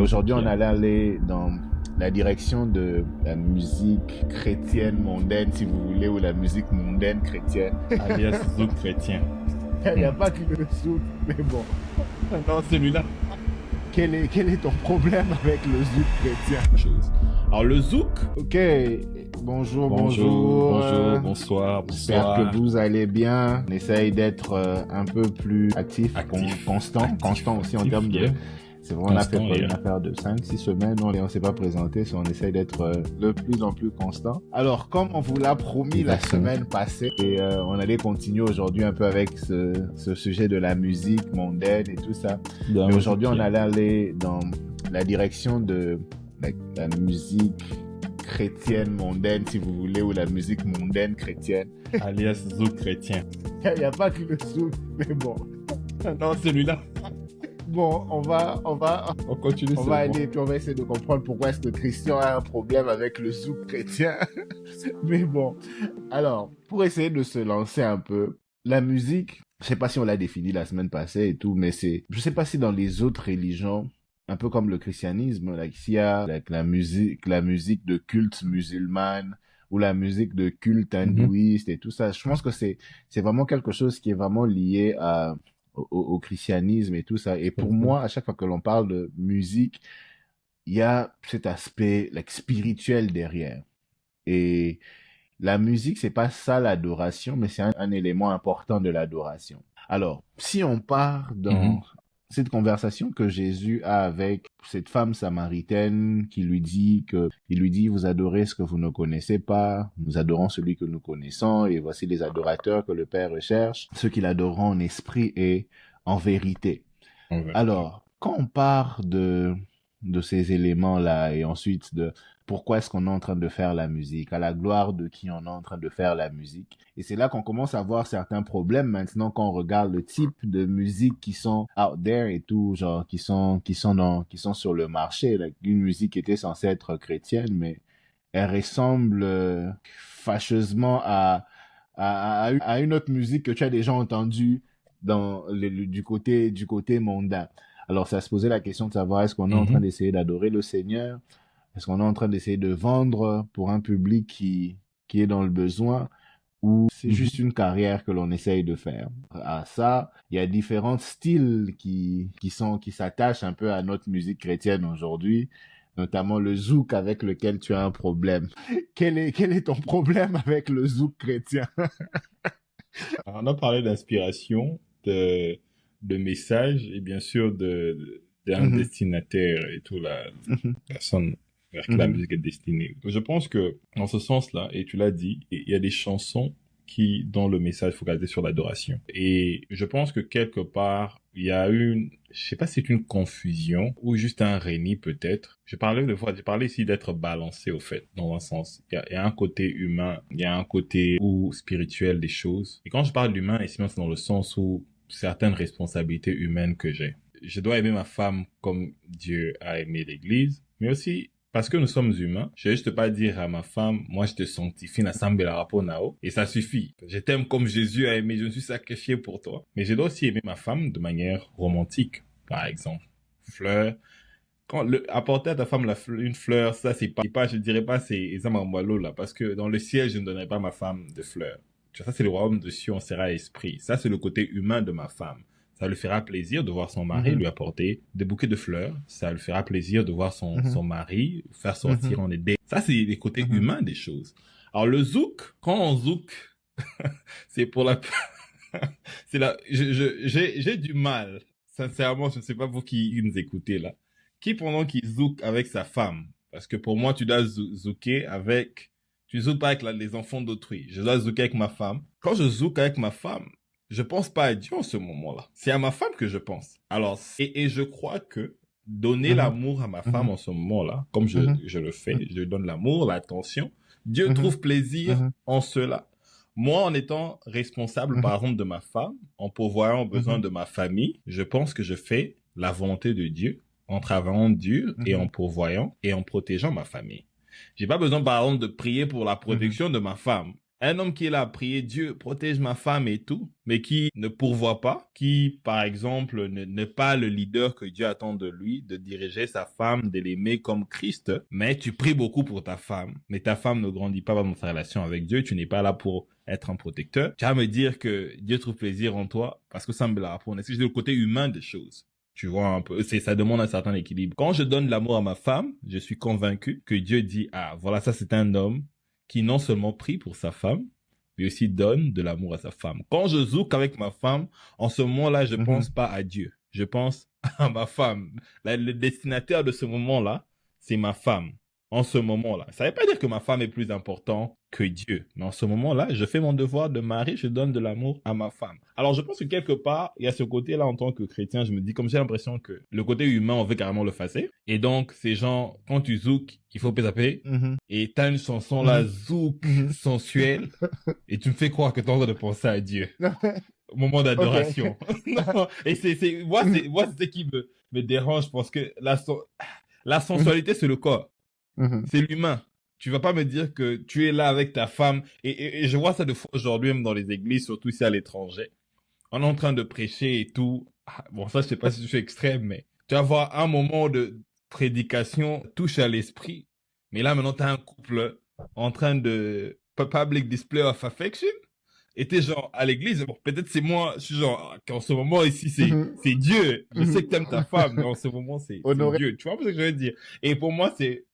aujourd'hui, on allait aller dans la direction de la musique chrétienne mondaine, si vous voulez, ou la musique mondaine chrétienne. Alias zouk chrétien. Il n'y a pas que le zouk, mais bon. Non, celui-là. Quel est ton problème avec le zouk chrétien? Alors, le zouk. Ok, bonjour. Bonsoir. J'espère que vous allez bien. On essaye d'être un peu plus actif. Constant aussi en termes de... C'est vrai, on a fait une affaire de 5-6 semaines, on ne s'est pas présenté, on essaye d'être de plus en plus constant. Alors, comme on vous l'a promis la semaine passée, et on allait continuer aujourd'hui un peu avec ce sujet de la musique mondaine et tout ça. Mais aujourd'hui, on allait aller dans la direction de la musique chrétienne mondaine, si vous voulez, ou la musique mondaine chrétienne. Alias zouk chrétien. Il n'y a pas que le zouk, mais bon. Non, celui-là. Bon, on va continue. On va aller puis on va essayer de comprendre pourquoi est-ce que Christian a un problème avec le zouk chrétien. Mais bon, alors, pour essayer de se lancer un peu, la musique, je sais pas si on l'a défini la semaine passée et tout, mais je sais pas si dans les autres religions, un peu comme le christianisme, s'il y a la musique de culte musulmane ou la musique de culte hindouiste et tout ça, je pense que c'est vraiment quelque chose qui est vraiment lié au christianisme et tout ça. Et pour moi, à chaque fois que l'on parle de musique, il y a cet aspect spirituel derrière. Et la musique, c'est pas ça l'adoration, mais c'est un élément important de l'adoration. Alors, si on part dans cette conversation que Jésus a avec cette femme samaritaine il lui dit, vous adorez ce que vous ne connaissez pas, nous adorons celui que nous connaissons, et voici les adorateurs que le Père recherche, ceux qui l'adoreront en esprit et en vérité. Alors, quand on part de ces éléments-là, et ensuite de pourquoi est-ce qu'on est en train de faire la musique, à la gloire de qui on est en train de faire la musique. Et c'est là qu'on commence à voir certains problèmes maintenant quand on regarde le type de musique qui sont out there et tout, genre qui sont sur le marché. Une musique qui était censée être chrétienne, mais elle ressemble fâcheusement à une autre musique que tu as déjà entendue du côté mondain. Alors ça se posait la question de savoir est-ce qu'on est en train d'essayer d'adorer le Seigneur? Est-ce qu'on est en train d'essayer de vendre pour un public qui est dans le besoin, ou c'est juste une carrière que l'on essaye de faire? À ça, il y a différents styles qui s'attachent un peu à notre musique chrétienne aujourd'hui, notamment le zouk avec lequel tu as un problème. Quel est ton problème avec le zouk chrétien? On a parlé d'inspiration, de messages et bien sûr d'un destinataire et tout, la personne vers qui la musique est destinée. Je pense que, en ce sens-là, et tu l'as dit, il y a des chansons dont le message focalisé sur l'adoration. Et je pense que quelque part, il y a je sais pas si c'est une confusion ou juste un reni peut-être. Je parlais ici d'être balancé au fait, dans un sens. Il y a un côté humain, il y a un côté ou spirituel des choses. Et quand je parle d'humain, ici, c'est dans le sens où certaines responsabilités humaines que j'ai. Je dois aimer ma femme comme Dieu a aimé l'Église, mais aussi parce que nous sommes humains. Je vais juste pas dire à ma femme, moi je te sanctifie na sambela raponao, et ça suffit. Je t'aime comme Jésus a aimé, je me suis sacrifié pour toi. Mais je dois aussi aimer ma femme de manière romantique, par exemple. Fleurs. Apporter à ta femme une fleur, ça c'est pas, je dirais pas c'est Ezamambalo là, parce que dans le ciel je ne donnerai pas à ma femme de fleurs. Ça c'est le royaume de Dieu, on sera esprit. Ça c'est le côté humain de ma femme. Ça lui fera plaisir de voir son mari lui apporter des bouquets de fleurs. Ça lui fera plaisir de voir son mari faire sortir en aidé. Ça, c'est les côtés humains des choses. Alors, le zouk, quand on zouk, c'est pour la... j'ai du mal. Sincèrement, je ne sais pas vous qui nous écoutez là. Qui pendant qu'il zouk avec sa femme? Parce que pour moi, tu dois zouker avec... Tu zoukes pas avec les enfants d'autrui. Je dois zouker avec ma femme. Quand je zouk avec ma femme, je pense pas à Dieu en ce moment-là. C'est à ma femme que je pense. Alors, et je crois que donner l'amour à ma femme en ce moment-là, comme je le fais, je lui donne l'amour, l'attention, Dieu trouve plaisir en cela. Moi, en étant responsable, par exemple, de ma femme, en pourvoyant aux besoins de ma famille, je pense que je fais la volonté de Dieu en travaillant dur et en pourvoyant et en protégeant ma famille. J'ai pas besoin, par exemple, de prier pour la protection de ma femme. Un homme qui est là à prier, Dieu protège ma femme et tout, mais qui ne pourvoit pas, qui, par exemple, n'est pas le leader que Dieu attend de lui, de diriger sa femme, de l'aimer comme Christ, mais tu pries beaucoup pour ta femme, mais ta femme ne grandit pas dans sa relation avec Dieu, tu n'es pas là pour être un protecteur. Tu vas me dire que Dieu trouve plaisir en toi, parce que ça me l'a rapport. C'est le côté humain des choses. Tu vois un peu, ça demande un certain équilibre. Quand je donne l'amour à ma femme, je suis convaincu que Dieu dit, ah, voilà, ça c'est un homme qui non seulement prie pour sa femme, mais aussi donne de l'amour à sa femme. Quand je zouk avec ma femme, en ce moment-là, je pense pas à Dieu. Je pense à ma femme. Le destinataire de ce moment-là, c'est ma femme. En ce moment-là. Ça ne veut pas dire que ma femme est plus importante que Dieu. Mais en ce moment-là, je fais mon devoir de mari, je donne de l'amour à ma femme. Alors, je pense que quelque part, il y a ce côté-là en tant que chrétien, je me dis, comme j'ai l'impression que le côté humain, on veut carrément le effacer. Et donc, ces gens, quand tu zouk, il faut pésaper. Et t'as une chanson là, zouk, sensuelle. Et tu me fais croire que t'es en train de penser à Dieu. Au moment d'adoration. Non. Et moi, c'est ce qui me dérange parce que la sensualité, c'est le corps. C'est l'humain. Tu vas pas me dire que tu es là avec ta femme. Et je vois ça de fois aujourd'hui, même dans les églises, surtout ici à l'étranger. On est en train de prêcher et tout. Bon, ça, je sais pas si je suis extrême, mais tu vas voir un moment de prédication touche à l'esprit. Mais là, maintenant, t'as un couple en train de public display of affection. Et t'es genre à l'église. Bon, peut-être c'est moi, je suis genre, qu'en ce moment ici, c'est Dieu. Je sais que t'aimes ta femme, mais en ce moment, c'est Honoré. Dieu. Tu vois ce que je veux dire? Et pour moi, c'est,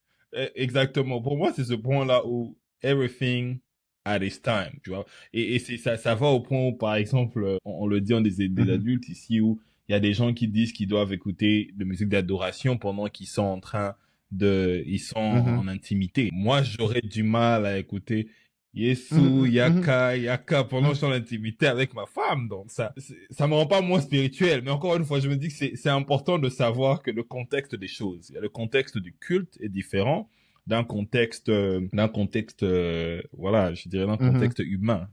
exactement. Pour moi, c'est ce point-là où everything at its time, tu vois. Et ça va au point où, par exemple, on le dit, des adultes ici où il y a des gens qui disent qu'ils doivent écouter de musique d'adoration pendant qu'ils sont en train ils sont en intimité. Moi, j'aurais du mal à écouter Yesu, Yaka, Yaka, pendant que je suis en intimité avec ma femme. Donc, ça me rend pas moins spirituel. Mais encore une fois, je me dis que c'est important de savoir que le contexte des choses, le contexte du culte est différent voilà, je dirais d'un contexte humain.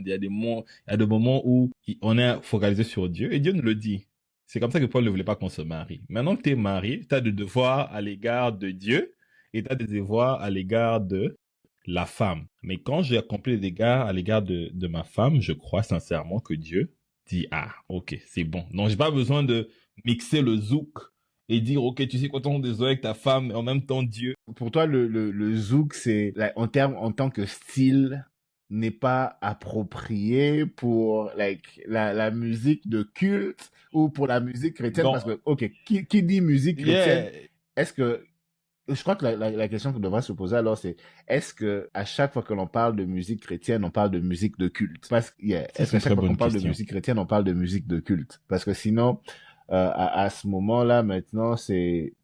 Il y a il y a des moments où on est focalisé sur Dieu et Dieu nous le dit. C'est comme ça que Paul ne voulait pas qu'on se marie. Maintenant que tu es marié, tu as des devoirs à l'égard de Dieu et tu as des devoirs à l'égard de la femme. Mais quand j'ai accompli les dégâts à l'égard de ma femme, je crois sincèrement que Dieu dit, ah, ok, c'est bon. Donc, j'ai pas besoin de mixer le zouk et dire, ok, tu sais quoi, t'es désolé avec ta femme, et en même temps Dieu. Pour toi, le zouk, c'est, en tant que style, n'est pas approprié pour, la musique de culte ou pour la musique chrétienne, Donc, parce que, ok, qui dit musique chrétienne, yeah, est-ce que, je crois que la question qu'on devrait se poser alors, c'est, est-ce que à chaque fois que l'on parle de musique chrétienne, on parle de musique de culte? Parce que, ça est-ce c'est qu'à une chaque très fois qu'on bonne parle de question. musique chrétienne, on parle de musique de culte? Parce que sinon, à ce moment-là, maintenant, c'est,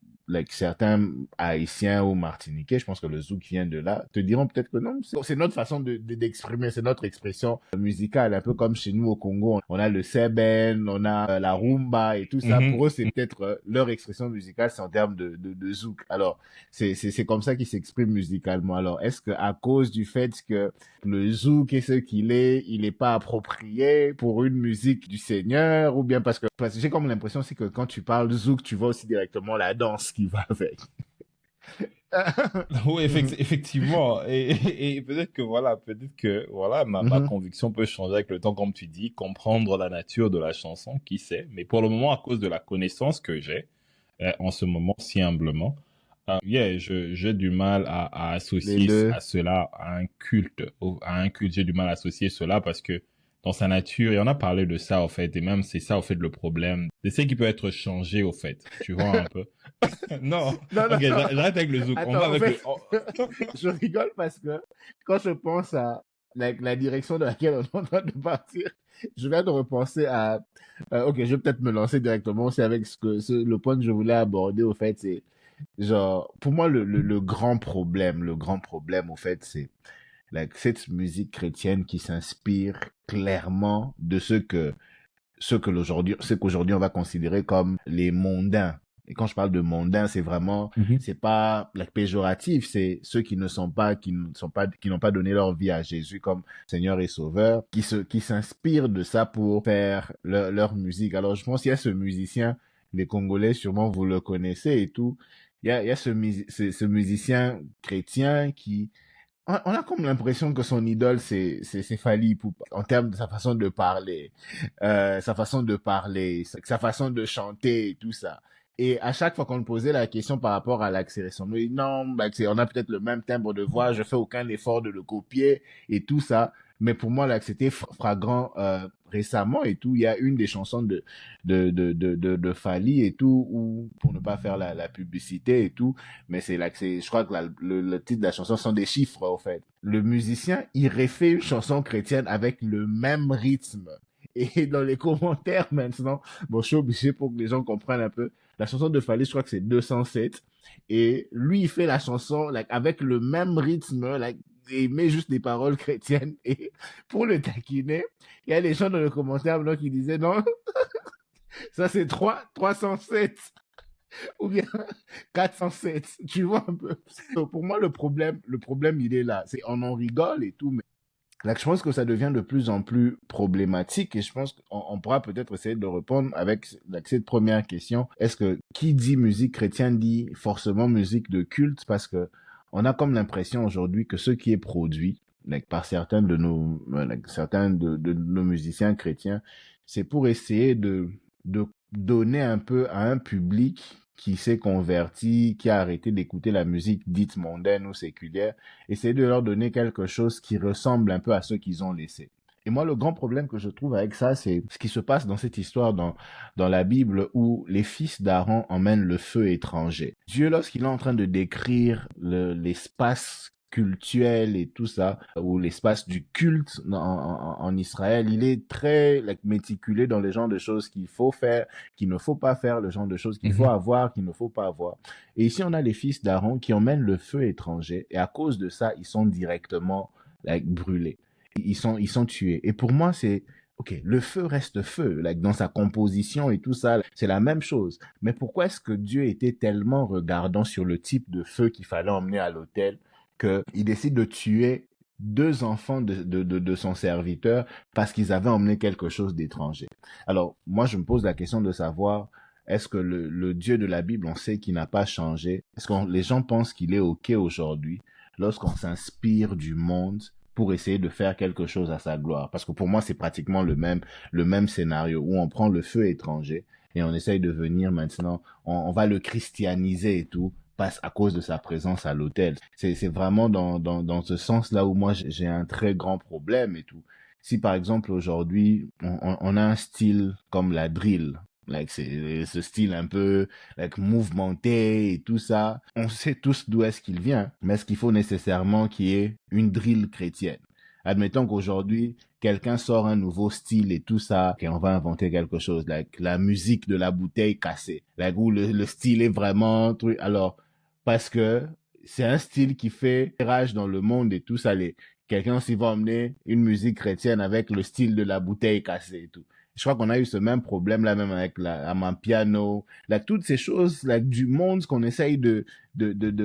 certains haïtiens ou martiniquais, je pense que le zouk vient de là, te diront peut-être que non, c'est notre façon d'exprimer, c'est notre expression musicale, un peu comme chez nous au Congo, on a le seben, on a la rumba et tout ça. Pour eux, c'est peut-être leur expression musicale, c'est en termes de zouk. Alors, c'est comme ça qu'ils s'expriment musicalement. Alors, est-ce que à cause du fait que le zouk est ce qu'il est, il n'est pas approprié pour une musique du Seigneur, ou bien parce que j'ai comme l'impression c'est que quand tu parles zouk, tu vois aussi directement la danse qui va avec. Oui, effectivement. Et peut-être que voilà, ma conviction peut changer avec le temps, comme tu dis, comprendre la nature de la chanson, qui sait. Mais pour le moment, à cause de la connaissance que j'ai, en ce moment, si humblement, j'ai du mal à Les associer deux. à cela à un culte, à un culte. J'ai du mal à associer cela parce que dans sa nature, et on a parlé de ça, au fait, et même c'est ça, au fait, le problème. C'est ce qui peut être changé, au fait. Tu vois un peu. Non, Non, non, ok, non. j'arrête avec le zouk. On va Attends, en avec fait, le. je rigole parce que quand je pense à la direction dans laquelle on est en train de partir, je viens de repenser à... ok, je vais peut-être me lancer directement aussi avec le point que je voulais aborder, au fait, c'est genre, pour moi, le grand problème, au fait, c'est cette musique chrétienne qui s'inspire clairement de ce qu'aujourd'hui on va considérer comme les mondains. Et quand je parle de mondains, c'est vraiment, Mhm. c'est pas péjoratif, c'est ceux qui n'ont pas donné leur vie à Jésus comme Seigneur et Sauveur, qui s'inspirent de ça pour faire leur musique. Alors je pense qu'il y a ce musicien, les Congolais, sûrement vous le connaissez et tout. Il y a ce musicien chrétien on a comme l'impression que son idole, c'est Fally Ipupa, en termes de sa façon de parler, sa façon de chanter et tout ça. Et à chaque fois qu'on me posait la question par rapport à l'accès récent, on me dit non, bah, on a peut-être le même timbre de voix, je fais aucun effort de le copier et tout ça. Mais pour moi, là, c'était flagrant récemment et tout. Il y a une des chansons de Fally et tout, où, pour ne pas faire la publicité et tout, mais c'est là que je crois que le titre de la chanson sont des chiffres, au fait. Le musicien, il refait une chanson chrétienne avec le même rythme. Et dans les commentaires maintenant, bon, je suis obligé pour que les gens comprennent un peu. La chanson de Fally, je crois que c'est 207. Et lui, il fait la chanson like, avec le même rythme, like, et il met juste des paroles chrétiennes. Et pour le taquiner, il y a des gens dans les commentaires maintenant qui disaient non, ça c'est 307 ou bien 407, tu vois un peu. Donc pour moi, le problème, il est là. C'est on en rigole et tout, mais là, je pense que ça devient de plus en plus problématique et je pense qu'on pourra peut-être essayer de répondre avec cette première question. Est-ce que qui dit musique chrétienne dit forcément musique de culte? Parce que on a comme l'impression aujourd'hui que ce qui est produit like, par certains de nos musiciens chrétiens, c'est pour essayer de donner un peu à un public qui s'est converti, qui a arrêté d'écouter la musique dite mondaine ou séculière, essayer de leur donner quelque chose qui ressemble un peu à ce qu'ils ont laissé. Et moi, le grand problème que je trouve avec ça, c'est ce qui se passe dans cette histoire dans la Bible où les fils d'Aaron emmènent le feu étranger. Dieu, lorsqu'il est en train de décrire l'espace cultuel et tout ça, ou l'espace du culte en Israël, il est très like, méticulé dans les genres de choses qu'il faut faire, qu'il ne faut pas faire, le genre de choses qu'il faut Mhm. avoir, qu'il ne faut pas avoir. Et ici, on a les fils d'Aaron qui emmènent le feu étranger et à cause de ça, ils sont directement like, brûlés. Ils sont tués. Et pour moi, c'est ok, le feu reste feu, like, dans sa composition et tout ça, c'est la même chose. Mais pourquoi est-ce que Dieu était tellement regardant sur le type de feu qu'il fallait emmener à l'autel qu'il décide de tuer deux enfants de son serviteur parce qu'ils avaient emmené quelque chose d'étranger? Alors, moi, je me pose la question de savoir, est-ce que le Dieu de la Bible, on sait qu'il n'a pas changé? Est-ce que les gens pensent qu'il est OK aujourd'hui lorsqu'on s'inspire du monde pour essayer de faire quelque chose à sa gloire? Parce que pour moi, c'est pratiquement le même scénario où on prend le feu étranger et on essaye de venir maintenant, on va le christianiser et tout, passe à cause de sa présence à l'hôtel. C'est vraiment dans ce sens-là où moi j'ai un très grand problème et tout. Si par exemple aujourd'hui on a un style comme la drill, like c'est ce style un peu like mouvementé et tout ça, on sait tous d'où est-ce qu'il vient, mais est-ce qu'il faut nécessairement qu'il y ait une drill chrétienne? Admettons qu'aujourd'hui quelqu'un sort un nouveau style et tout ça, et on va inventer quelque chose, like la musique de la bouteille cassée, like où le style est vraiment truc. Alors parce que c'est un style qui fait rage dans le monde et tout ça. Quelqu'un s'y va emmener une musique chrétienne avec le style de la bouteille cassée et tout. Je crois qu'on a eu ce même problème là même avec la Amapiano, là toutes ces choses là du monde qu'on essaye de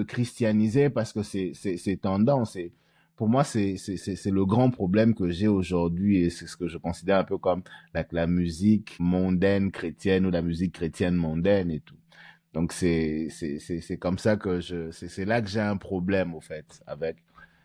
christianiser parce que c'est tendance. Et pour moi c'est le grand problème que j'ai aujourd'hui et c'est ce que je considère un peu comme la musique mondaine chrétienne ou la musique chrétienne mondaine et tout. Donc c'est comme ça que c'est là que j'ai un problème au fait avec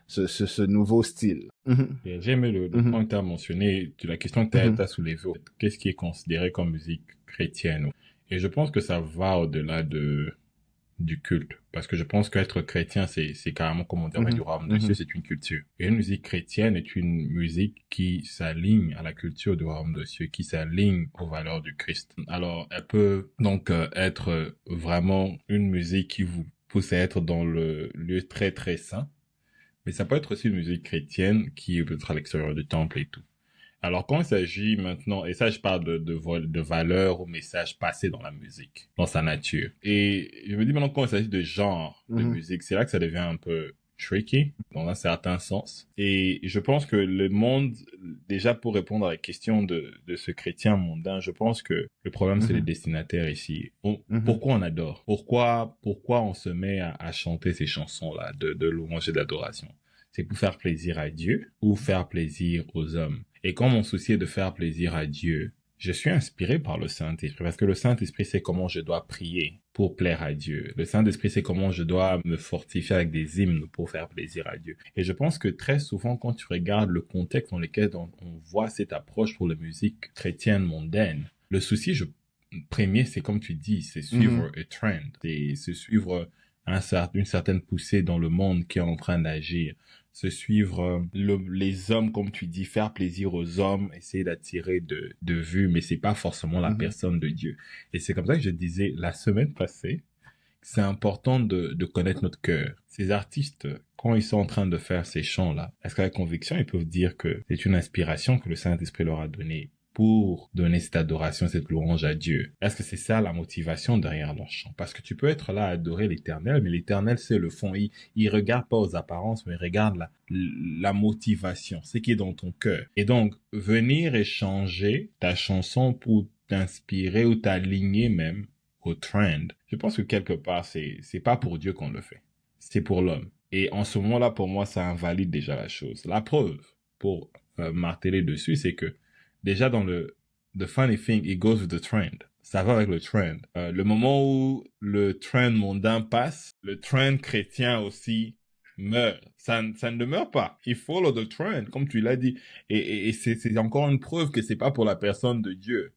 ce nouveau style. Mhm, Et j'ai aimé le mhm, point que tu as mentionné, la question que tu mhm, as soulevée. Qu'est-ce qui est considéré comme musique chrétienne? Et je pense que ça va au-delà du culte. Parce que je pense qu'être chrétien, c'est carrément comme on dirait du mhm, royaume de Dieu, mhm, c'est une culture. Et une musique chrétienne est une musique qui s'aligne à la culture du royaume de Dieu, qui s'aligne aux valeurs du Christ. Alors, elle peut donc être vraiment une musique qui vous pousse à être dans le lieu très très saint, mais ça peut être aussi une musique chrétienne qui peut être à l'extérieur du temple et tout. Alors, quand il s'agit maintenant, et ça, je parle de valeurs ou messages passés dans la musique, dans sa nature. Et je me dis maintenant, quand il s'agit de genre de mhm, musique, c'est là que ça devient un peu tricky, dans un certain sens. Et je pense que le monde, déjà pour répondre à la question de ce chrétien mondain, je pense que le problème, c'est les mhm, destinataires ici. mhm, Pourquoi on adore? Pourquoi on se met à chanter ces chansons-là de louange et d'adoration? C'est pour faire plaisir à Dieu ou faire plaisir aux hommes. Et quand mon souci est de faire plaisir à Dieu, je suis inspiré par le Saint-Esprit parce que le Saint-Esprit sait comment je dois prier pour plaire à Dieu. Le Saint-Esprit sait comment je dois me fortifier avec des hymnes pour faire plaisir à Dieu. Et je pense que très souvent, quand tu regardes le contexte dans lequel on voit cette approche pour la musique chrétienne mondaine, le souci premier, c'est comme tu dis, c'est suivre un trend, c'est suivre une certaine poussée dans le monde qui est en train d'agir. Se suivre les hommes, comme tu dis, faire plaisir aux hommes, essayer d'attirer de vues, mais c'est pas forcément la personne de Dieu. Et c'est comme ça que je disais la semaine passée, c'est important de connaître notre cœur. Ces artistes, quand ils sont en train de faire ces chants-là, est-ce qu'avec conviction, ils peuvent dire que c'est une inspiration que le Saint-Esprit leur a donnée pour donner cette adoration, cette louange à Dieu? Est-ce que c'est ça la motivation derrière leur chant? Parce que tu peux être là à adorer l'Éternel, mais l'Éternel, c'est le fond. Il regarde pas aux apparences, mais il regarde la motivation, ce qui est dans ton cœur. Et donc, venir et changer ta chanson pour t'inspirer ou t'aligner même au trend, je pense que quelque part, c'est pas pour Dieu qu'on le fait. C'est pour l'homme. Et en ce moment-là, pour moi, ça invalide déjà la chose. La preuve, pour marteler dessus, c'est que déjà dans the funny thing, it goes with the trend. Ça va avec le trend. Le moment où le trend mondain passe, le trend chrétien aussi meurt. Ça ne meurt pas. Il follow the trend, comme tu l'as dit. Et c'est encore une preuve que c'est pas pour la personne de Dieu.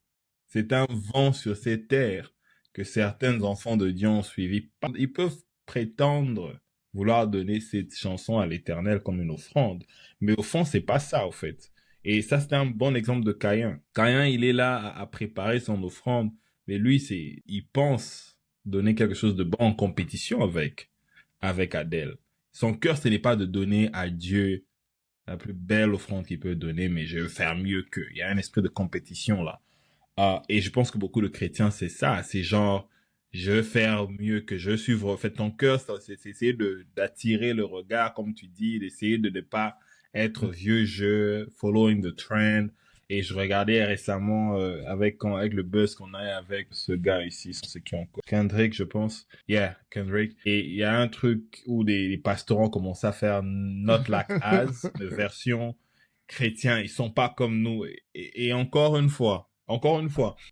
C'est un vent sur ces terres que certains enfants de Dieu ont suivi. Ils peuvent prétendre vouloir donner cette chanson à l'Éternel comme une offrande. Mais au fond, c'est pas ça, au fait. Et ça, c'est un bon exemple de Caïn. Caïn, il est là à préparer son offrande, mais lui, il pense donner quelque chose de bon en compétition avec Abel. Son cœur, ce n'est pas de donner à Dieu la plus belle offrande qu'il peut donner, mais je veux faire mieux qu'eux. Il y a un esprit de compétition là. Et je pense que beaucoup de chrétiens, c'est ça. C'est genre, je veux faire mieux que je suivre. En fait, ton cœur, c'est essayer d'attirer le regard, comme tu dis, d'essayer de ne pas être vieux jeu, following the trend. Et je regardais récemment avec le buzz qu'on a avec ce gars ici, ceux qui ont Kendrick, je pense. Yeah, Kendrick. Et il y a un truc où les pasteurs ont commencé à faire Not Like As, de version chrétien. Ils sont pas comme nous. Et encore une fois.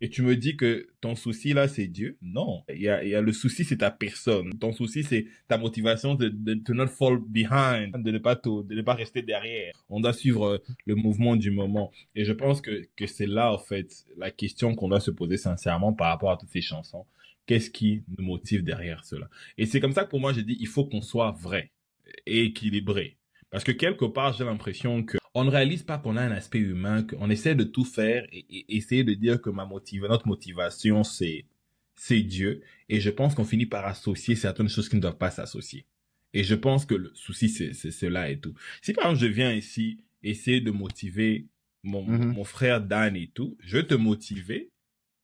Et tu me dis que ton souci là, c'est Dieu? Non. Il y a le souci, c'est ta personne. Ton souci, c'est ta motivation de not fall behind, de ne pas rester derrière. On doit suivre le mouvement du moment. Et je pense que c'est là, en fait, la question qu'on doit se poser sincèrement par rapport à toutes ces chansons. Qu'est-ce qui nous motive derrière cela? Et c'est comme ça que pour moi, j'ai dit, il faut qu'on soit vrai et équilibré. Parce que quelque part, j'ai l'impression que on ne réalise pas qu'on a un aspect humain, qu'on essaie de tout faire et essayer de dire que notre motivation, c'est Dieu. Et je pense qu'on finit par associer certaines choses qui ne doivent pas s'associer. Et je pense que le souci, c'est cela et tout. Si par exemple, je viens ici essayer de motiver mon frère Dan et tout, je vais te motiver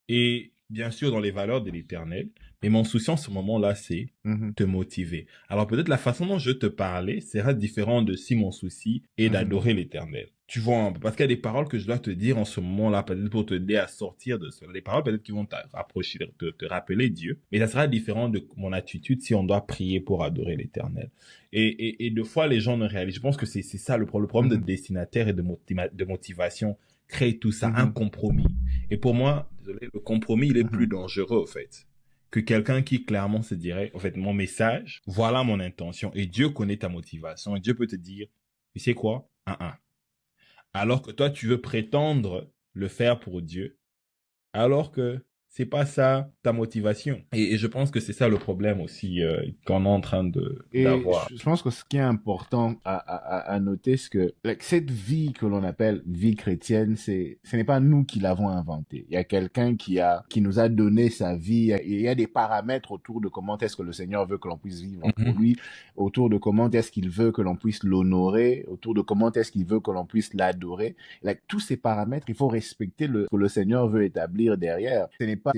et bien sûr dans les valeurs de l'Éternel. Mais mon souci en ce moment-là, c'est te motiver. Alors peut-être la façon dont je te parlais sera différente de si mon souci est d'adorer l'Éternel. Tu vois, parce qu'il y a des paroles que je dois te dire en ce moment-là, peut-être pour te aider à sortir de cela. Des paroles peut-être qui vont te rappeler Dieu. Mais ça sera différent de mon attitude si on doit prier pour adorer l'Éternel. Et deux fois, les gens ne réalisent. Je pense que c'est ça le problème. Le problème de destinataire et de motivation crée tout ça, un compromis. Et pour moi, désolé, le compromis, il est plus dangereux, au fait, que quelqu'un qui clairement se dirait, en fait, mon message, voilà mon intention. Et Dieu connaît ta motivation. Et Dieu peut te dire, tu sais quoi? Alors que toi, tu veux prétendre le faire pour Dieu, alors que c'est pas ça ta motivation. Et je pense que c'est ça le problème aussi qu'on est en train d'avoir. Et je pense que ce qui est important à noter, c'est que cette vie que l'on appelle vie chrétienne, ce n'est pas nous qui l'avons inventée. Il y a quelqu'un qui nous a donné sa vie. Il y a des paramètres autour de comment est-ce que le Seigneur veut que l'on puisse vivre pour lui, autour de comment est-ce qu'il veut que l'on puisse l'honorer, autour de comment est-ce qu'il veut que l'on puisse l'adorer. Tous ces paramètres, il faut respecter ce que le Seigneur veut établir derrière.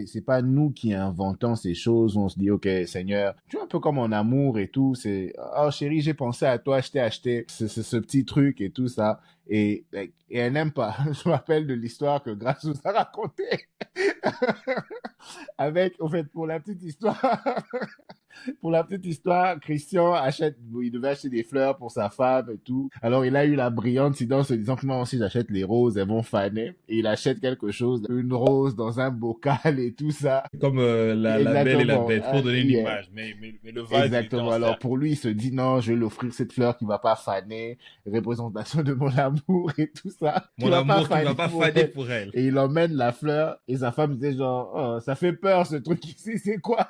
C'est pas nous qui inventons ces choses où on se dit, OK, Seigneur, tu vois, un peu comme en amour et tout, c'est, oh chérie, j'ai pensé à toi, je t'ai acheté ce petit truc et tout ça. Et elle n'aime pas. Je me rappelle de l'histoire que Grâce nous a racontée. Avec, en fait, pour la petite histoire, Pour la petite histoire, Christian il devait acheter des fleurs pour sa femme et tout. Alors il a eu la brillante idée en se disant que moi aussi j'achète les roses, elles vont faner. Et il achète quelque chose, une rose dans un bocal et tout ça. Comme la belle et la Exactement. bête, pour donner une Yeah. image. Mais le vase, il était en Exactement. Alors cercle. pour lui, il se dit non, je vais lui offrir cette fleur qui va pas faner, représentation de mon amour et tout ça, qui Mon va pas amour qui va faner pas pour faner elle. pour elle. Et il emmène la fleur et sa femme disait genre, oh, ça fait peur ce truc ici, c'est quoi?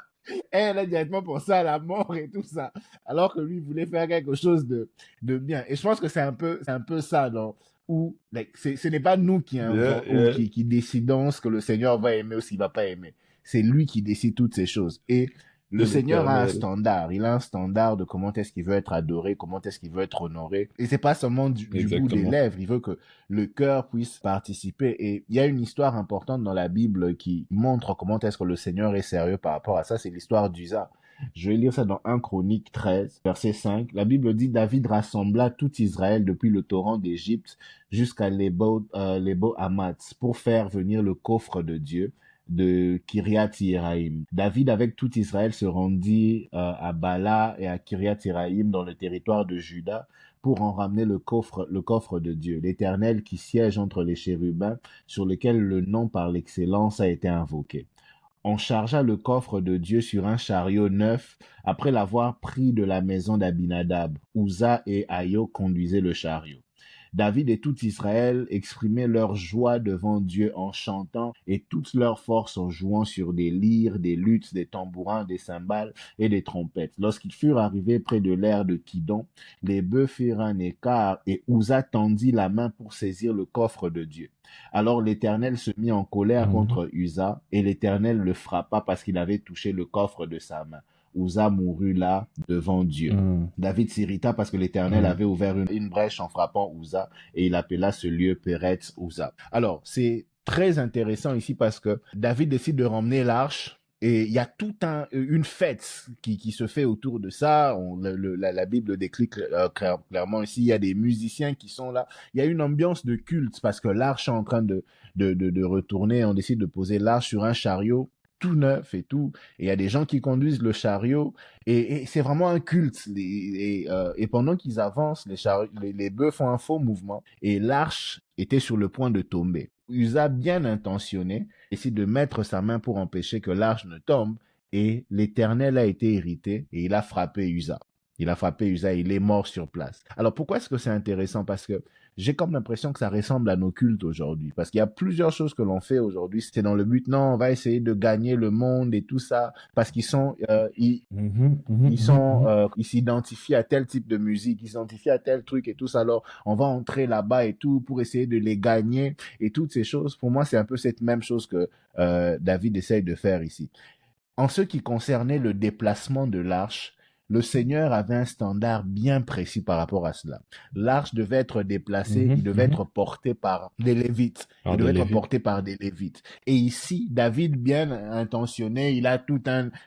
Elle a directement pensé à la mort et tout ça. Alors que lui il voulait faire quelque chose de bien. Et je pense que c'est un peu ça, non? Où, like, ce n'est pas nous qui Yeah, ou yeah. qui décidons ce que le Seigneur va aimer ou s'il va pas aimer. C'est lui qui décide toutes ces choses. Et le C'est Seigneur a un l'éternel. standard. Il a un standard de comment est-ce qu'il veut être adoré, comment est-ce qu'il veut être honoré. Et c'est pas seulement du bout des Exactement. lèvres. Il veut que le cœur puisse participer. Et il y a une histoire importante dans la Bible qui montre comment est-ce que le Seigneur est sérieux par rapport à ça. C'est l'histoire d'Usa. Je vais lire ça dans 1 Chronique 13, verset 5. La Bible dit, David rassembla tout Israël depuis le torrent d'Égypte jusqu'à Lebo Hamath pour faire venir le coffre de Dieu de Kiriath-Jearim. David avec tout Israël se rendit à Bala et à Kiriath-Jearim dans le territoire de Juda pour en ramener le coffre de Dieu, l'Éternel qui siège entre les chérubins, sur lequel le nom par l'excellence a été invoqué. On chargea le coffre de Dieu sur un chariot neuf après l'avoir pris de la maison d'Abinadab. Uza et Ayo conduisaient le chariot. David et tout Israël exprimaient leur joie devant Dieu en chantant et toute leur force en jouant sur des lyres, des luths, des tambourins, des cymbales et des trompettes. Lorsqu'ils furent arrivés près de l'aire de Kidon, les bœufs firent un écart et Uza tendit la main pour saisir le coffre de Dieu. Alors l'Éternel se mit en colère contre Uza et l'Éternel le frappa parce qu'il avait touché le coffre de sa main. Uza mourut là devant Dieu. David s'irrita parce que l'Éternel avait ouvert une brèche en frappant Uza et il appela ce lieu Péretz Uza. Alors, c'est très intéressant ici parce que David décide de ramener l'arche et il y a toute une fête qui se fait autour de ça. La Bible décrit clairement ici, il y a des musiciens qui sont là. Il y a une ambiance de culte parce que l'arche est en train de retourner. On décide de poser l'arche sur un chariot tout neuf et tout. Et il y a des gens qui conduisent le chariot et c'est vraiment un culte. Et pendant qu'ils avancent, les bœufs font un faux mouvement et l'arche était sur le point de tomber. Uza, bien intentionné, décide de mettre sa main pour empêcher que l'arche ne tombe et l'Éternel a été irrité et il a frappé Uza. Il a frappé Uza, il est mort sur place. Alors pourquoi est-ce que c'est intéressant? Parce que j'ai comme l'impression que ça ressemble à nos cultes aujourd'hui. Parce qu'il y a plusieurs choses que l'on fait aujourd'hui. C'est dans le but, non, on va essayer de gagner le monde et tout ça. Parce qu'ils sont, ils s'identifient à tel type de musique, ils s'identifient à tel truc et tout ça. Alors, on va entrer là-bas et tout pour essayer de les gagner et toutes ces choses. Pour moi, c'est un peu cette même chose que David essaye de faire ici. En ce qui concernait le déplacement de l'arche, le Seigneur avait un standard bien précis par rapport à cela. L'arche devait être déplacée, il devait être porté par des Lévites. Il devait être porté par des Lévites. Et ici, David, bien intentionné, il a tout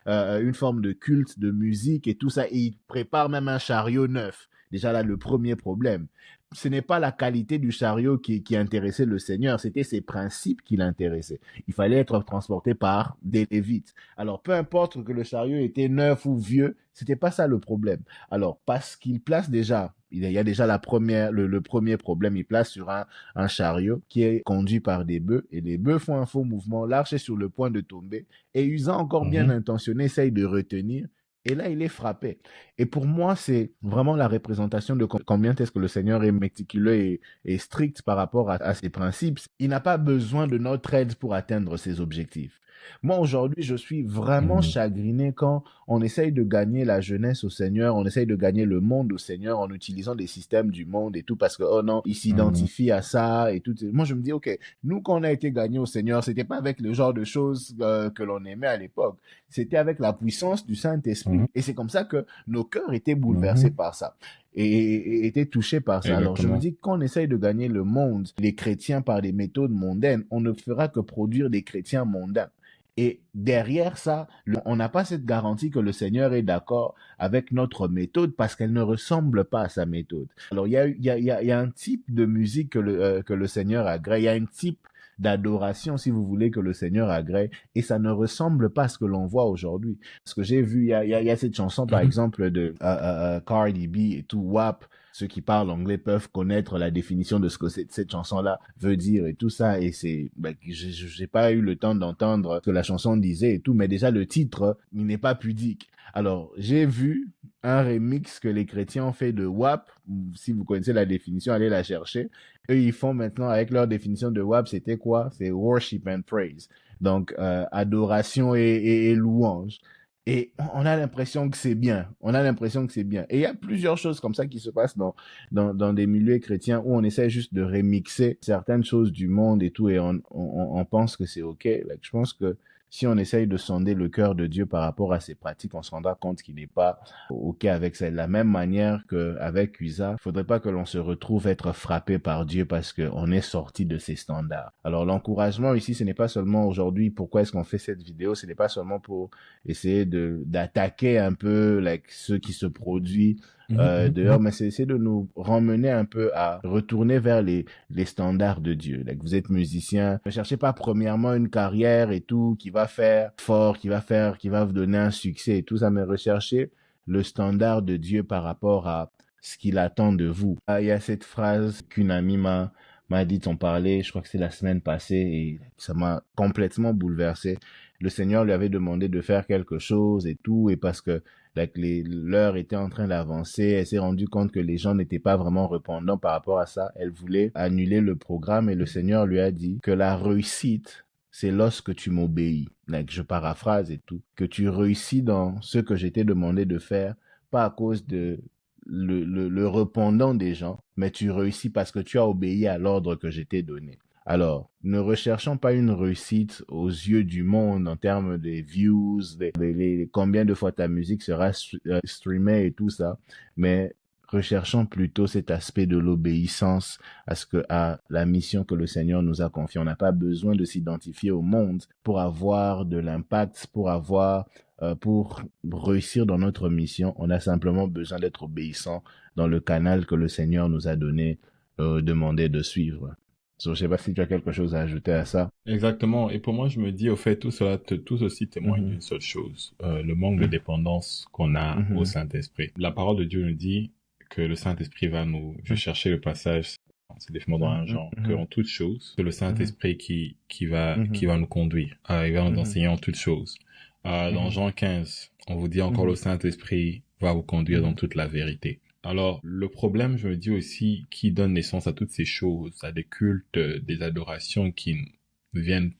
une forme de culte, de musique et tout ça, et il prépare même un chariot neuf. Déjà là, le premier problème. Ce n'est pas la qualité du chariot qui intéressait le Seigneur, c'était ses principes qui l'intéressaient. Il fallait être transporté par des Lévites. Alors, peu importe que le chariot était neuf ou vieux, c'était pas ça le problème. Alors, parce qu'il place déjà, il y a déjà le premier problème, il place sur un chariot qui est conduit par des bœufs et les bœufs font un faux mouvement, l'arche est sur le point de tomber et Uza, encore bien intentionné, essaye de retenir. Et là, il est frappé. Et pour moi, c'est vraiment la représentation de combien est-ce que le Seigneur est méticuleux et strict par rapport à ses principes. Il n'a pas besoin de notre aide pour atteindre ses objectifs. Moi, aujourd'hui, je suis vraiment chagriné quand on essaye de gagner la jeunesse au Seigneur, on essaye de gagner le monde au Seigneur en utilisant des systèmes du monde et tout parce que, oh non, il s'identifie à ça et tout. Moi, je me dis, OK, nous, quand on a été gagné au Seigneur, c'était pas avec le genre de choses que l'on aimait à l'époque. C'était avec la puissance du Saint-Esprit. Et c'est comme ça que nos cœurs étaient bouleversés par ça et étaient touchés par ça. Exactement. Alors je me dis que quand on essaye de gagner le monde, les chrétiens par des méthodes mondaines, on ne fera que produire des chrétiens mondains. Et derrière ça, on n'a pas cette garantie que le Seigneur est d'accord avec notre méthode parce qu'elle ne ressemble pas à sa méthode. Alors il y a un type de musique que le Seigneur agrée, il y a un type d'adoration, si vous voulez, que le Seigneur agrée. Et ça ne ressemble pas à ce que l'on voit aujourd'hui. Parce que j'ai vu, il y a cette chanson, par exemple, de Cardi B et tout, WAP. Ceux qui parlent anglais peuvent connaître la définition de ce que cette chanson-là veut dire et tout ça. Et c'est, j'ai pas eu le temps d'entendre ce que la chanson disait et tout, mais déjà le titre, il n'est pas pudique. Alors, j'ai vu un remix que les chrétiens ont fait de WAP. Si vous connaissez la définition, allez la chercher. Eux, ils font maintenant avec leur définition de WAP, c'était quoi? C'est worship and praise. Donc, adoration et louange. Et on a l'impression que c'est bien. On a l'impression que c'est bien. Et il y a plusieurs choses comme ça qui se passent dans des milieux chrétiens où on essaie juste de remixer certaines choses du monde et tout, et on pense que c'est OK. Like, je pense que si on essaye de sonder le cœur de Dieu par rapport à ces pratiques, on se rendra compte qu'il n'est pas OK avec ça. De la même manière qu'avec Usa, il faudrait pas que l'on se retrouve être frappé par Dieu parce qu'on est sorti de ses standards. Alors l'encouragement ici, ce n'est pas seulement aujourd'hui, pourquoi est-ce qu'on fait cette vidéo, ce n'est pas seulement pour essayer d'attaquer un peu like, ceux qui se produisent dehors, mais c'est de nous ramener un peu à retourner vers les standards de Dieu. Like, vous êtes musicien, ne cherchez pas premièrement une carrière et tout qui va faire fort, qui va vous donner un succès et tout ça, mais recherchez le standard de Dieu par rapport à ce qu'il attend de vous. Il y a cette phrase qu'une amie m'a dit, on parlait, je crois que c'est la semaine passée, et ça m'a complètement bouleversé. Le Seigneur lui avait demandé de faire quelque chose et tout, et parce que l'heure était en train d'avancer, elle s'est rendue compte que les gens n'étaient pas vraiment répondants par rapport à ça. Elle voulait annuler le programme et le Seigneur lui a dit que la réussite, c'est lorsque tu m'obéis. Like, je paraphrase et tout. Que tu réussis dans ce que je t'ai demandé de faire, pas à cause de le répondant des gens, mais tu réussis parce que tu as obéi à l'ordre que je t'ai donné. Alors, ne recherchons pas une réussite aux yeux du monde en termes des views, combien de fois ta musique sera streamée et tout ça, mais recherchons plutôt cet aspect de l'obéissance à la mission que le Seigneur nous a confiée. On n'a pas besoin de s'identifier au monde pour avoir de l'impact, pour réussir dans notre mission. On a simplement besoin d'être obéissant dans le canal que le Seigneur nous a demandé de suivre. Je ne sais pas si tu as quelque chose à ajouter à ça. Exactement. Et pour moi, je me dis, au fait, tout ceci témoigne d'une seule chose, le manque de dépendance qu'on a au Saint-Esprit. La parole de Dieu nous dit que le Saint-Esprit va nous... Je cherchais le passage, c'est définitivement dans un genre, que en toute chose, c'est le Saint-Esprit qui va nous conduire. Il va nous enseigner en toutes choses. Dans Jean 15, on vous dit encore le Saint-Esprit va vous conduire dans toute la vérité. Alors, le problème, je me dis aussi, qui donne naissance à toutes ces choses, à des cultes, des adorations qui ne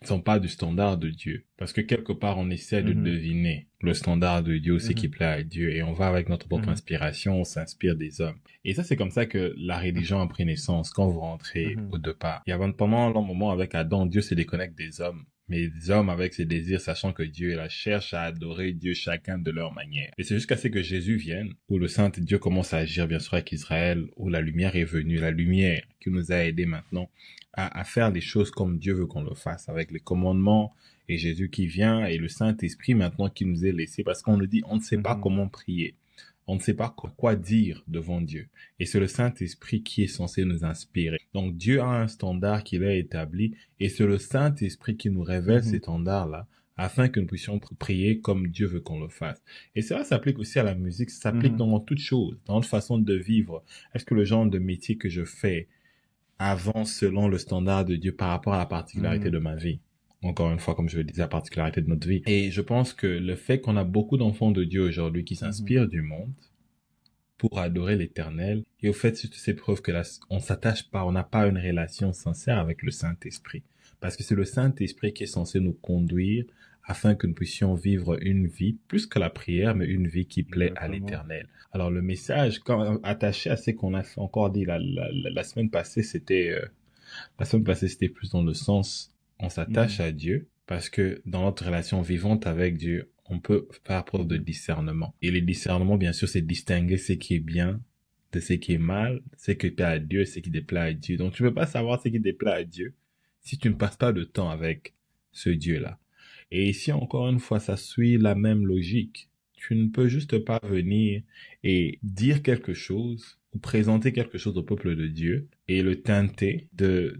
sont pas du standard de Dieu. Parce que quelque part, on essaie de deviner le standard de Dieu, ce qui plaît à Dieu, et on va avec notre propre inspiration, on s'inspire des hommes. Et ça, c'est comme ça que la religion a pris naissance quand vous rentrez au départ. Il y a pendant un long moment avec Adam, Dieu se déconnecte des hommes. Mais les hommes avec ses désirs, sachant que Dieu la cherche à adorer Dieu chacun de leur manière. Et c'est jusqu'à ce que Jésus vienne, où le Saint-Dieu commence à agir bien sûr avec Israël, où la lumière est venue, la lumière qui nous a aidés maintenant à faire les choses comme Dieu veut qu'on le fasse, avec les commandements, et Jésus qui vient, et le Saint-Esprit maintenant qui nous est laissé, parce qu'on nous dit, on ne sait pas comment prier. On ne sait pas quoi dire devant Dieu. Et c'est le Saint-Esprit qui est censé nous inspirer. Donc Dieu a un standard qu'il a établi et c'est le Saint-Esprit qui nous révèle ces standards-là afin que nous puissions prier comme Dieu veut qu'on le fasse. Et cela s'applique aussi à la musique, ça s'applique dans toute chose, dans notre façon de vivre. Est-ce que le genre de métier que je fais avance selon le standard de Dieu par rapport à la particularité de ma vie? Encore une fois, comme je le disais, la particularité de notre vie. Et je pense que le fait qu'on a beaucoup d'enfants de Dieu aujourd'hui qui s'inspirent du monde pour adorer l'Éternel, et au fait, c'est preuve que là, on s'attache pas, on n'a pas une relation sincère avec le Saint-Esprit. Parce que c'est le Saint-Esprit qui est censé nous conduire afin que nous puissions vivre une vie, plus que la prière, mais une vie qui plaît à l'Éternel. Alors le message, quand attaché à ce qu'on a encore dit la semaine passée, c'était plus dans le sens on s'attache à Dieu parce que dans notre relation vivante avec Dieu, on peut faire preuve de discernement. Et le discernement, bien sûr, c'est distinguer ce qui est bien de ce qui est mal, ce qui plaît à Dieu et ce qui déplaît à Dieu. Donc, tu ne peux pas savoir ce qui déplaît à Dieu si tu ne passes pas de temps avec ce Dieu-là. Et ici, encore une fois, ça suit la même logique. Tu ne peux juste pas venir et dire quelque chose ou présenter quelque chose au peuple de Dieu et le teinter de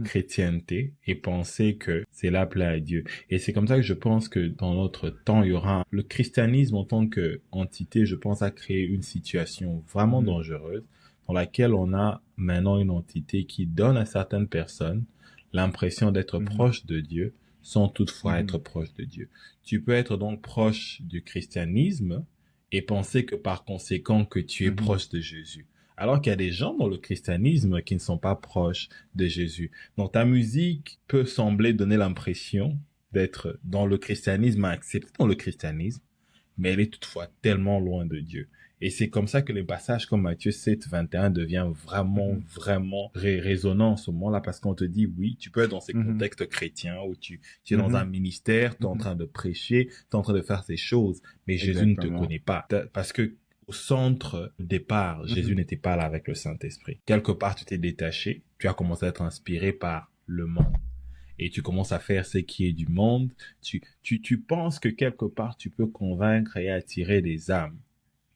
chrétienté et penser que c'est la plaie à Dieu. Et c'est comme ça que je pense que dans notre temps, il y aura le christianisme en tant qu'entité, je pense, a créé une situation vraiment dangereuse dans laquelle on a maintenant une entité qui donne à certaines personnes l'impression d'être proche de Dieu sans toutefois être proche de Dieu. Tu peux être donc proche du christianisme et penser que par conséquent que tu es proche de Jésus. Alors qu'il y a des gens dans le christianisme qui ne sont pas proches de Jésus. Donc ta musique peut sembler donner l'impression d'être dans le christianisme, acceptée dans le christianisme, mais elle est toutefois tellement loin de Dieu. Et c'est comme ça que les passages comme Matthieu 7, 21 devient vraiment résonnant en ce moment-là, parce qu'on te dit, oui, tu peux être dans ces contextes chrétiens où tu es dans un ministère, tu es en train de prêcher, tu es en train de faire ces choses, mais Jésus ne te connaît pas. Parce que au centre du départ, Jésus n'était pas là avec le Saint-Esprit. Quelque part, tu t'es détaché, tu as commencé à être inspiré par le monde. Et tu commences à faire ce qui est du monde. Tu penses que quelque part, tu peux convaincre et attirer des âmes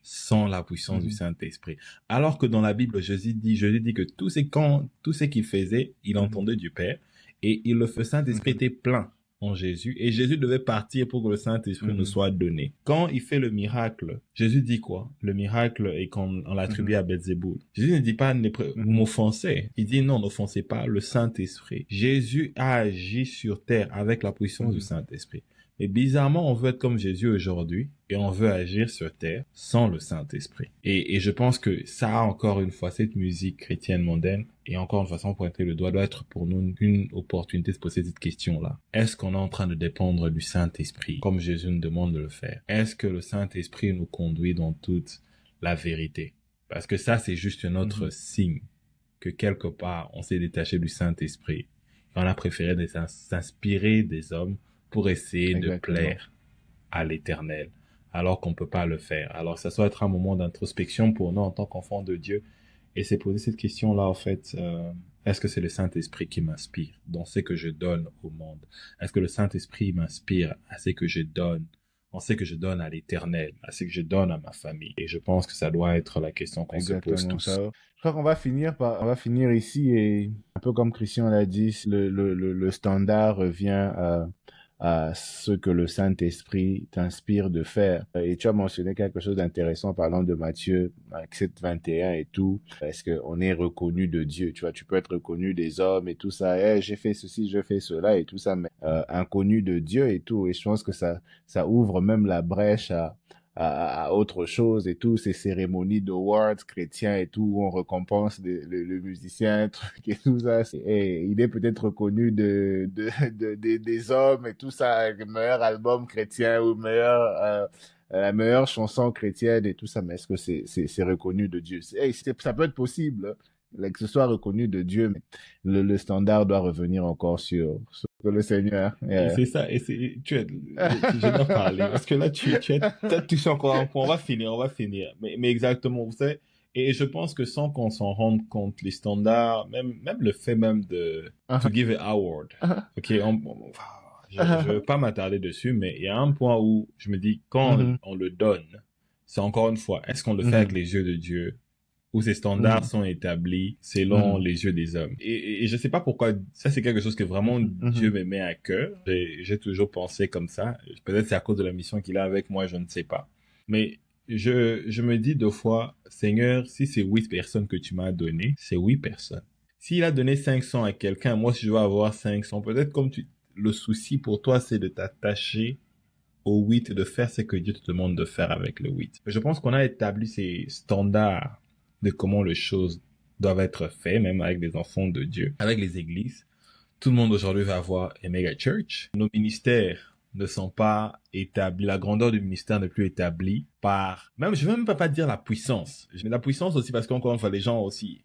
sans la puissance du Saint-Esprit. Alors que dans la Bible, Jésus dit que tout ce qu'il faisait, il entendait du Père et le Saint-Esprit était plein en Jésus et Jésus devait partir pour que le Saint-Esprit nous soit donné. Quand il fait le miracle, Jésus dit quoi? Le miracle est qu'on l'attribue à Belzéboul. Jésus ne dit pas vous m'offensez. Il dit non, n'offensez pas le Saint-Esprit. Jésus a agi sur terre avec la puissance du Saint-Esprit. Mais bizarrement, on veut être comme Jésus aujourd'hui et on veut agir sur terre sans le Saint-Esprit. Et je pense que ça, encore une fois, cette musique chrétienne mondaine, et encore une façon pointer le doigt, doit être pour nous une opportunité de se poser cette question-là. Est-ce qu'on est en train de dépendre du Saint-Esprit, comme Jésus nous demande de le faire? Est-ce que le Saint-Esprit nous conduit dans toute la vérité? Parce que ça, c'est juste un autre signe que quelque part, on s'est détaché du Saint-Esprit. On a préféré s'inspirer des hommes pour essayer de plaire à l'Éternel, alors qu'on peut pas le faire. Alors, ça doit être un moment d'introspection pour nous en tant qu'enfants de Dieu, et c'est poser cette question-là, en fait, est-ce que c'est le Saint-Esprit qui m'inspire dans ce que je donne au monde? Est-ce que le Saint-Esprit m'inspire à ce que je donne, en ce que je donne à l'Éternel, à ce que je donne à ma famille? Et je pense que ça doit être la question qu'on se pose tous. Je crois qu'on va on va finir ici, et un peu comme Christian l'a dit, le standard revient à ce que le Saint-Esprit t'inspire de faire. Et tu as mentionné quelque chose d'intéressant parlant de Matthieu 7, 21 et tout. Est-ce qu'on est reconnu de Dieu? Tu vois, tu peux être reconnu des hommes et tout ça. Hey, j'ai fait ceci, je fais cela et tout ça, mais inconnu de Dieu et tout. Et je pense que ça ouvre même la brèche à autre chose et tout, ces cérémonies d'awards chrétiens et tout, où on récompense le musicien, truc et tout ça. Et il est peut-être reconnu des hommes et tout ça, le meilleur album chrétien ou la meilleure chanson chrétienne et tout ça, mais est-ce que c'est reconnu de Dieu? Ça peut être possible, hein, que ce soit reconnu de Dieu, mais le standard doit revenir encore sur le Seigneur. Et c'est ça, et je dois parler, parce que là, tu as touché encore un point, on va finir, mais exactement, vous savez, et je pense que sans qu'on s'en rende compte, les standards, même le fait même to give an award, ok, je veux pas m'attarder dessus, mais il y a un point où je me dis, quand on le donne, c'est encore une fois, est-ce qu'on le fait avec les yeux de Dieu, où ces standards sont établis selon les yeux des hommes. Et je sais pas pourquoi, ça c'est quelque chose que vraiment Dieu me met à cœur. J'ai toujours pensé comme ça. Peut-être c'est à cause de la mission qu'il a avec moi, je ne sais pas. Mais je me dis deux fois, Seigneur, si c'est 8 personnes que tu m'as donné, c'est 8 personnes. S'il a donné 500 à quelqu'un, moi si je veux avoir 500, peut-être le souci pour toi c'est de t'attacher au 8 et de faire ce que Dieu te demande de faire avec le 8. Je pense qu'on a établi ces standards de comment les choses doivent être faites, même avec des enfants de Dieu, avec les églises. Tout le monde aujourd'hui va avoir un méga church. Nos ministères ne sont pas établis, la grandeur du ministère n'est plus établie par, même, je ne veux même pas dire la puissance. Mais la puissance aussi, parce qu'encore une fois, les gens aussi,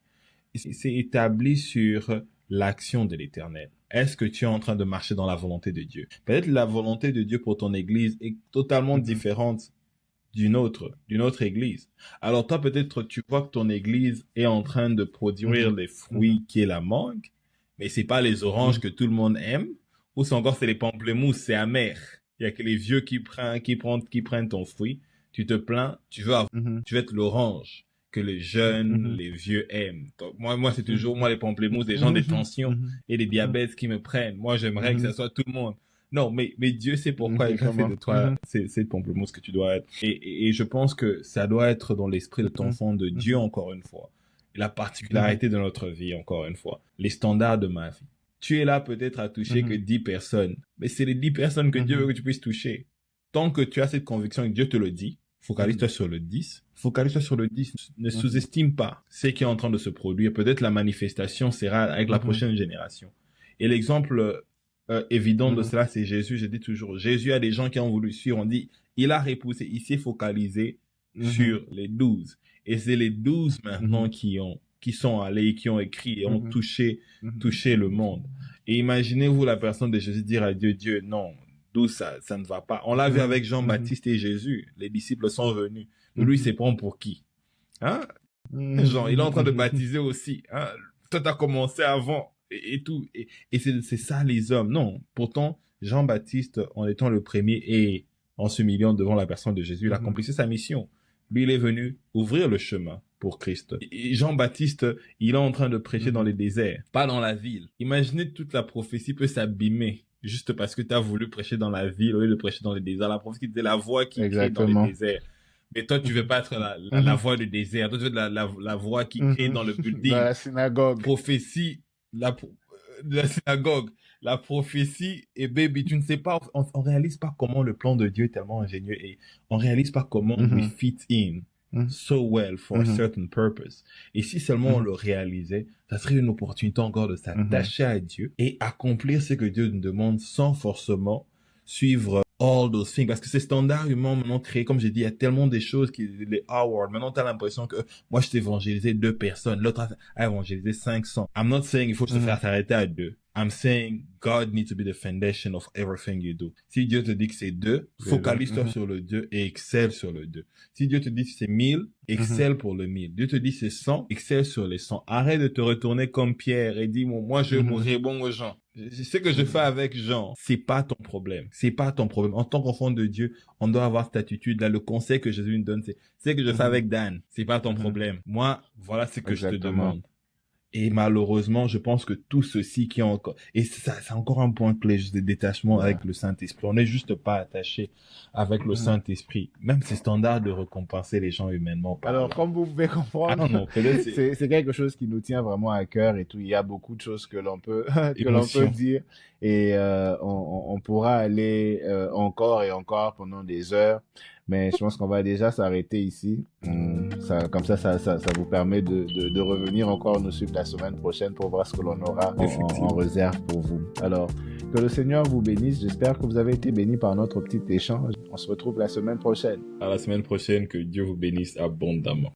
c'est établi sur l'action de l'Éternel. Est-ce que tu es en train de marcher dans la volonté de Dieu? Peut-être la volonté de Dieu pour ton église est totalement différente d'une autre église. Alors toi, peut-être, tu vois que ton église est en train de produire les fruits qui est la mangue, mais c'est pas les oranges que tout le monde aime, ou c'est les pamplemousses, c'est amer. Il y a que les vieux qui prennent ton fruit. Tu te plains, tu veux être l'orange que les jeunes, les vieux aiment. Donc, moi, c'est toujours, moi, les pamplemousses, des gens des tensions et des diabètes qui me prennent. Moi, j'aimerais que ça soit tout le monde. Non, mais Dieu sait pourquoi il a fait de toi ces pamplemousses que tu dois être. Et je pense que ça doit être dans l'esprit de ton enfant de Dieu, encore une fois. Et la particularité de notre vie, encore une fois. Les standards de ma vie. Tu es là peut-être à toucher que 10 personnes. Mais c'est les 10 personnes que Dieu veut que tu puisses toucher. Tant que tu as cette conviction et que Dieu te le dit, focalise-toi sur le 10. Focalise-toi sur le 10. Ne sous-estime pas ce qui est en train de se produire. Peut-être la manifestation sera avec la prochaine génération. Et l'exemple évident de cela, c'est Jésus. Je dis toujours, Jésus a des gens qui ont voulu suivre. On dit, il a repoussé, il s'est focalisé sur les 12. Et c'est les 12 maintenant qui sont allés, qui ont écrit et ont touché le monde. Et imaginez-vous la personne de Jésus dire à Dieu, Dieu, non, 12, ça ne va pas. On l'a vu avec Jean-Baptiste et Jésus. Les disciples sont venus. Lui, il se prend pour qui? Hein? Genre, il est en train de baptiser aussi. Hein? Toi, t'as commencé avant et tout. Et c'est ça, les hommes. Non. Pourtant, Jean-Baptiste, en étant le premier et en s'humiliant devant la personne de Jésus, il accomplissait sa mission. Lui, il est venu ouvrir le chemin pour Christ. Et Jean-Baptiste, il est en train de prêcher dans les déserts, pas dans la ville. Imaginez, toute la prophétie peut s'abîmer juste parce que tu as voulu prêcher dans la ville au lieu de prêcher dans les déserts. La prophétie disait la voix qui crie dans les déserts. Mais toi, tu veux pas être la voix du désert. Toi, tu veux être la voix qui crie dans le building. Dans la synagogue. Prophétie, de la synagogue. La prophétie, et baby, tu ne sais pas, on réalise pas comment le plan de Dieu est tellement ingénieux et on réalise pas comment we fit in so well for a certain purpose. Et si seulement on le réalisait, ça serait une opportunité encore de s'attacher à Dieu et accomplir ce que Dieu nous demande sans forcément suivre all those things. Parce que ces standards humains maintenant créés, comme j'ai dit, il y a tellement de choses les awards. Maintenant, tu as l'impression que moi, je t'ai évangélisé 2 personnes, l'autre a évangélisé 500. I'm not saying il faut se faire s'arrêter à 2. I'm saying God needs to be the foundation of everything you do. Si Dieu te dit que c'est 2, focalise-toi sur le 2 et excelle sur le 2. Si Dieu te dit que c'est 1000, excelle pour le 1000. Dieu te dit que c'est 100, excelle sur les 100. Arrête de te retourner comme Pierre et dis, moi, je mourrai bon aux gens. Ce que je fais avec Jean, c'est pas ton problème. C'est pas ton problème. En tant qu'enfant de Dieu, on doit avoir cette attitude-là. Le conseil que Jésus nous donne, c'est ce que je fais avec Dan. C'est pas ton problème. Moi, voilà ce que je te demande. Et malheureusement, je pense que tout ceci qui est encore, et ça, c'est encore un point clé, juste de détachement avec le Saint-Esprit. On n'est juste pas attaché avec le Saint-Esprit. Même ces standards de récompenser les gens humainement. Alors, comme vous pouvez comprendre, c'est quelque chose qui nous tient vraiment à cœur et tout. Il y a beaucoup de choses que l'on peut, dire et on pourra aller encore et encore pendant des heures. Mais je pense qu'on va déjà s'arrêter ici. Comme ça vous permet de revenir encore nous suivre la semaine prochaine pour voir ce que l'on aura en réserve pour vous. Alors, que le Seigneur vous bénisse. J'espère que vous avez été bénis par notre petit échange. On se retrouve la semaine prochaine. À la semaine prochaine, que Dieu vous bénisse abondamment.